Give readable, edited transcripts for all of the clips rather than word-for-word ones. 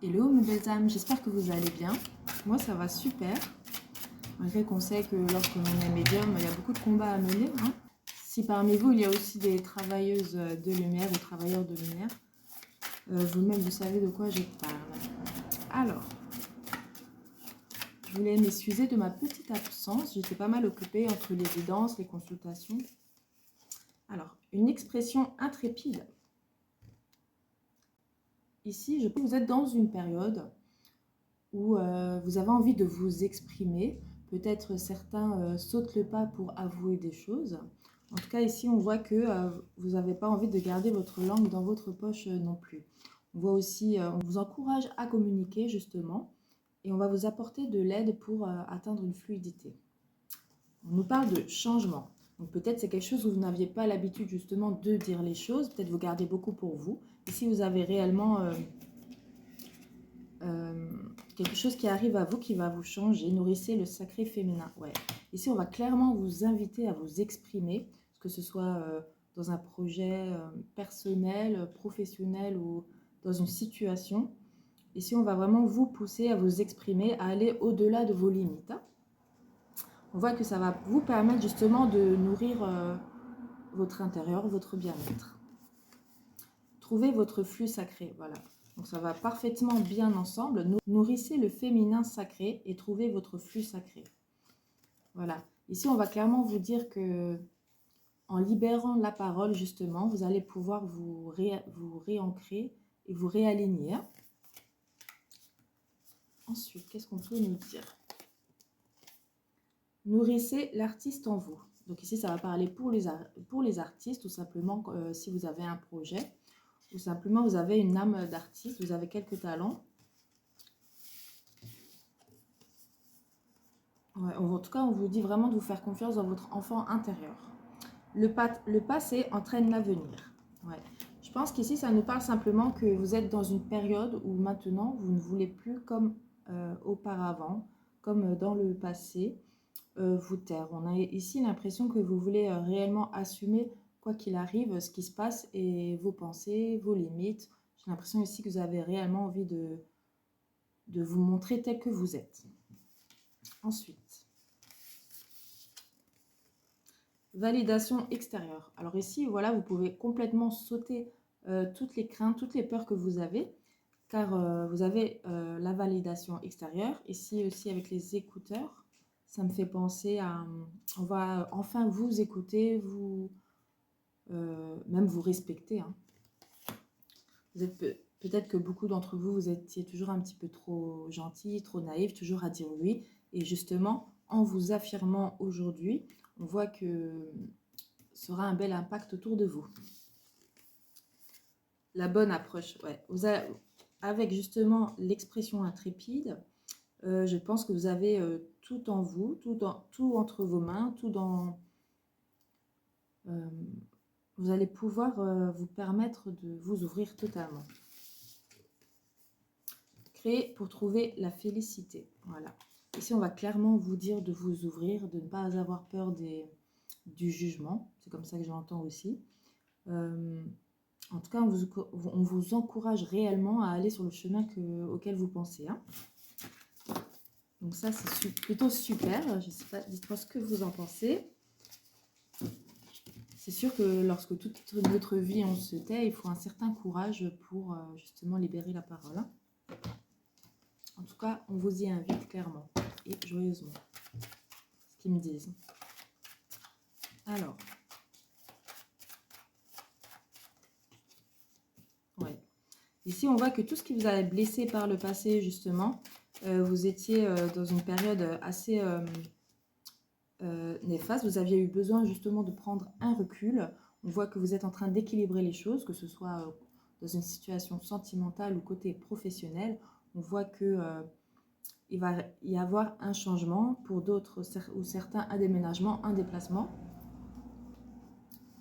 Hello mes belles âmes, j'espère que vous allez bien. Moi ça va super. Malgré qu'on sait que lorsque l'on est médium, il y a beaucoup de combats à mener. Si parmi vous il y a aussi des travailleuses de lumière ou travailleurs de lumière, vous-même vous savez de quoi je parle. Alors, je voulais m'excuser de ma petite absence. J'étais pas mal occupée entre les guidances, les consultations. Alors, une expression intrépide. Ici, je pense que vous êtes dans une période où vous avez envie de vous exprimer. Peut-être certains sautent le pas pour avouer des choses. En tout cas, ici, on voit que vous n'avez pas envie de garder votre langue dans votre poche non plus. On voit aussi, on vous encourage à communiquer justement et on va vous apporter de l'aide pour atteindre une fluidité. On nous parle de changement. Donc peut-être c'est quelque chose où vous n'aviez pas l'habitude justement de dire les choses. Peut-être vous gardez beaucoup pour vous. Ici, vous avez réellement quelque chose qui arrive à vous qui va vous changer. Nourrissez le sacré féminin. Ouais. Ici, on va clairement vous inviter à vous exprimer, que ce soit dans un projet personnel, professionnel ou dans une situation. Ici, on va vraiment vous pousser à vous exprimer, à aller au-delà de vos limites. On voit que ça va vous permettre justement de nourrir votre intérieur, votre bien-être. Trouvez votre flux sacré, voilà. Donc ça va parfaitement bien ensemble. Nourrissez le féminin sacré et trouvez votre flux sacré. Voilà. Ici, on va clairement vous dire que en libérant la parole, justement, vous allez pouvoir vous réancrer et vous réaligner. Ensuite, qu'est-ce qu'on peut nous dire? Nourrissez l'artiste en vous. Donc ici, ça va parler pour les artistes, tout simplement, si vous avez un projet, ou simplement vous avez une âme d'artiste, vous avez quelques talents. Ouais, en tout cas, on vous dit vraiment de vous faire confiance dans votre enfant intérieur. Le passé entraîne l'avenir. Ouais. Je pense qu'ici, ça nous parle simplement que vous êtes dans une période où maintenant, vous ne voulez plus comme auparavant, comme dans le passé, vous taire. On a ici l'impression que vous voulez réellement assumer, quoi qu'il arrive, ce qui se passe et vos pensées, vos limites. J'ai l'impression ici que vous avez réellement envie de vous montrer tel que vous êtes. Ensuite, validation extérieure. Alors ici, voilà, vous pouvez complètement sauter toutes les craintes, toutes les peurs que vous avez, car vous avez la validation extérieure. Ici aussi avec les écouteurs, ça me fait penser à... On va enfin vous écouter, vous, même vous respecter. Hein. Vous êtes peut-être que beaucoup d'entre vous, vous étiez toujours un petit peu trop gentil, trop naïf, toujours à dire oui. Et justement, en vous affirmant aujourd'hui, on voit que ce sera un bel impact autour de vous. La bonne approche, ouais. Avec justement l'expression intrépide, je pense que vous avez tout en vous, tout entre vos mains, tout dans... vous allez pouvoir vous permettre de vous ouvrir totalement. Créer pour trouver la félicité. Voilà. Ici, on va clairement vous dire de vous ouvrir, de ne pas avoir peur du jugement. C'est comme ça que j'entends aussi. En tout cas, on vous encourage réellement à aller sur le chemin auquel vous pensez. Hein. Donc ça, c'est plutôt super. Je ne sais pas, dites-moi ce que vous en pensez. C'est sûr que lorsque toute notre vie, on se tait, il faut un certain courage pour justement libérer la parole. Hein. En tout cas, on vous y invite clairement et joyeusement. Ce qu'ils me disent. Alors. Ouais. Ici, on voit que tout ce qui vous a blessé par le passé, justement, vous étiez dans une période assez néfaste. Vous aviez eu besoin justement de prendre un recul. On voit que vous êtes en train d'équilibrer les choses, que ce soit dans une situation sentimentale ou côté professionnel. On voit que il va y avoir un changement pour d'autres ou certains, un déménagement, un déplacement.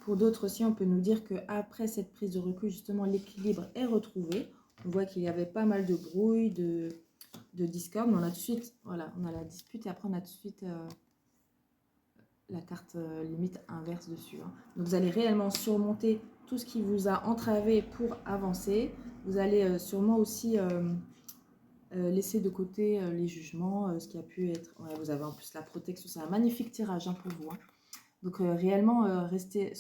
Pour d'autres aussi, on peut nous dire qu'après cette prise de recul, justement, l'équilibre est retrouvé. On voit qu'il y avait pas mal de brouille, de discorde, mais on a tout de suite, voilà, on a la dispute et après on a tout de suite la carte limite inverse dessus. Hein. Donc vous allez réellement surmonter tout ce qui vous a entravé pour avancer. Vous allez sûrement aussi Laissez de côté les jugements, ce qui a pu être... Ouais, vous avez en plus la protection, c'est un magnifique tirage hein, pour vous. Hein. Donc réellement, restez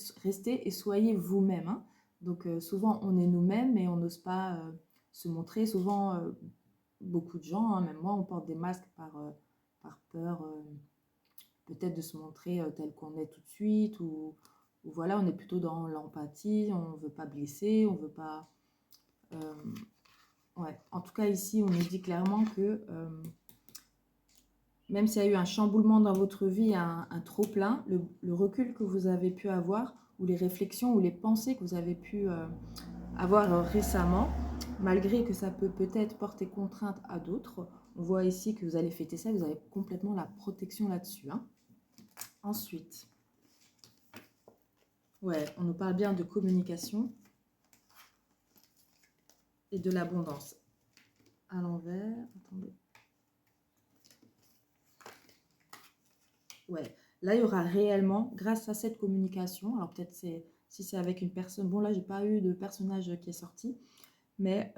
et soyez vous-même. Hein. Donc souvent, on est nous-mêmes et on n'ose pas se montrer. Souvent, beaucoup de gens, hein, même moi, on porte des masques par peur peut-être de se montrer tel qu'on est tout de suite. Ou voilà, on est plutôt dans l'empathie, on ne veut pas blesser, on ne veut pas... ouais. En tout cas, ici, on nous dit clairement que... même s'il y a eu un chamboulement dans votre vie, un trop-plein, le recul que vous avez pu avoir, ou les réflexions, ou les pensées que vous avez pu avoir récemment, malgré que ça peut peut-être porter contrainte à d'autres, on voit ici que vous allez fêter ça, vous avez complètement la protection là-dessus. Hein. Ensuite, ouais, on nous parle bien de communication et de l'abondance. À l'envers, attendez. Ouais, là, il y aura réellement, grâce à cette communication, alors peut-être si c'est avec une personne, bon là, j'ai pas eu de personnage qui est sorti, mais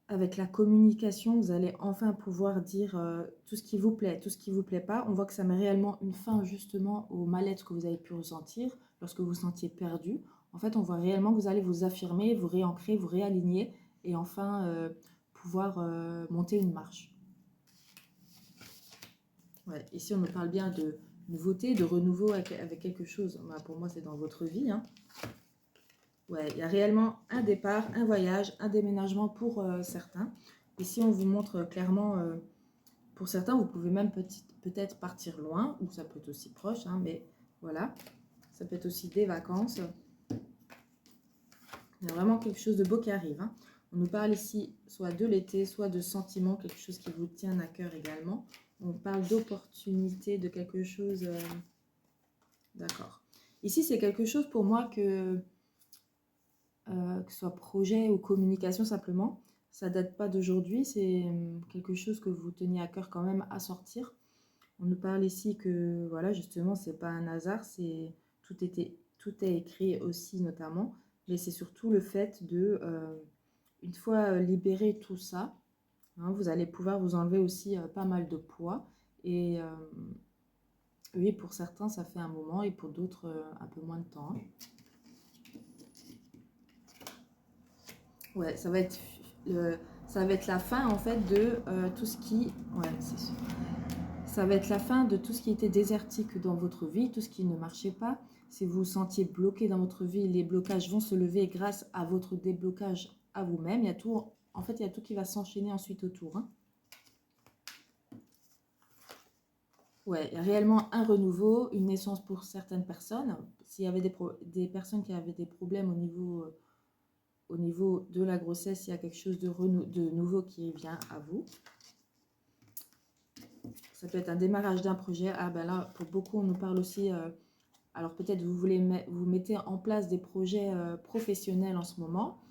avec la communication, vous allez enfin pouvoir dire tout ce qui vous plaît, tout ce qui vous plaît pas. On voit que ça met réellement une fin justement au mal-être que vous avez pu ressentir lorsque vous vous sentiez perdu. En fait, on voit réellement que vous allez vous affirmer, vous réancrer, vous réaligner et enfin pouvoir monter une marche. Ouais, ici, on nous parle bien de nouveauté, de renouveau avec quelque chose. Bah, pour moi, c'est dans votre vie. Hein. Ouais, il y a réellement un départ, un voyage, un déménagement pour certains. Ici, on vous montre clairement, pour certains, vous pouvez même peut-être partir loin, ou ça peut être aussi proche, hein, mais voilà. Ça peut être aussi des vacances. Il y a vraiment quelque chose de beau qui arrive. Hein. On nous parle ici soit de l'été, soit de sentiments, quelque chose qui vous tient à cœur également. On parle d'opportunité, de quelque chose... D'accord. Ici, c'est quelque chose pour moi que ce soit projet ou communication simplement, ça date pas d'aujourd'hui, c'est quelque chose que vous teniez à cœur quand même à sortir. On nous parle ici que, voilà, justement, c'est pas un hasard, tout est écrit aussi notamment, mais c'est surtout le fait de, une fois libéré tout ça, hein, vous allez pouvoir vous enlever aussi pas mal de poids. Et oui, pour certains, ça fait un moment et pour d'autres, un peu moins de temps. Hein. Ouais, ça va être la fin en fait de tout ce qui... Ouais, c'est sûr. Ça va être la fin de tout ce qui était désertique dans votre vie, tout ce qui ne marchait pas. Si vous vous sentiez bloqué dans votre vie, les blocages vont se lever grâce à votre déblocage à vous-même. Il y a tout, en fait, il y a tout qui va s'enchaîner ensuite autour. Hein. Ouais, il y a réellement un renouveau, une naissance pour certaines personnes. S'il y avait des personnes qui avaient des problèmes au niveau de la grossesse, il y a quelque chose de nouveau qui vient à vous. Ça peut être un démarrage d'un projet. Ah ben là, pour beaucoup, on nous parle aussi... alors peut-être vous mettez en place des projets professionnels en ce moment.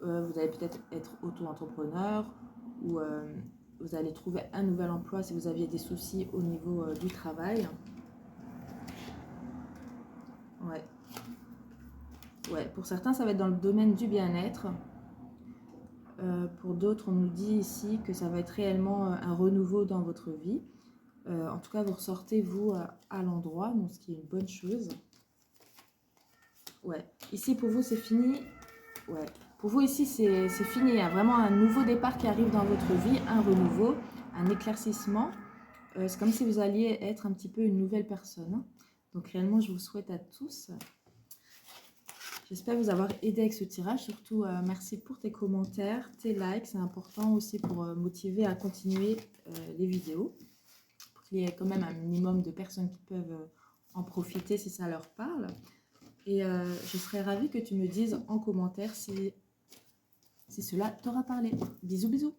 Vous allez peut-être être auto-entrepreneur ou vous allez trouver un nouvel emploi si vous aviez des soucis au niveau du travail. Ouais. Ouais, pour certains, ça va être dans le domaine du bien-être. Pour d'autres, on nous dit ici que ça va être réellement un renouveau dans votre vie. En tout cas, vous ressortez, vous, à l'endroit, donc ce qui est une bonne chose. Ouais. Ici, pour vous, c'est fini. Ouais. Pour vous, ici, c'est fini. Il y a vraiment un nouveau départ qui arrive dans votre vie, un renouveau, un éclaircissement. C'est comme si vous alliez être un petit peu une nouvelle personne. Donc, réellement, je vous souhaite à tous. J'espère vous avoir aidé avec ce tirage. Surtout, merci pour tes commentaires, tes likes. C'est important aussi pour motiver à continuer les vidéos. Pour qu'il y ait quand même un minimum de personnes qui peuvent en profiter si ça leur parle. Et je serais ravie que tu me dises en commentaire si cela t'aura parlé. Bisous, bisous.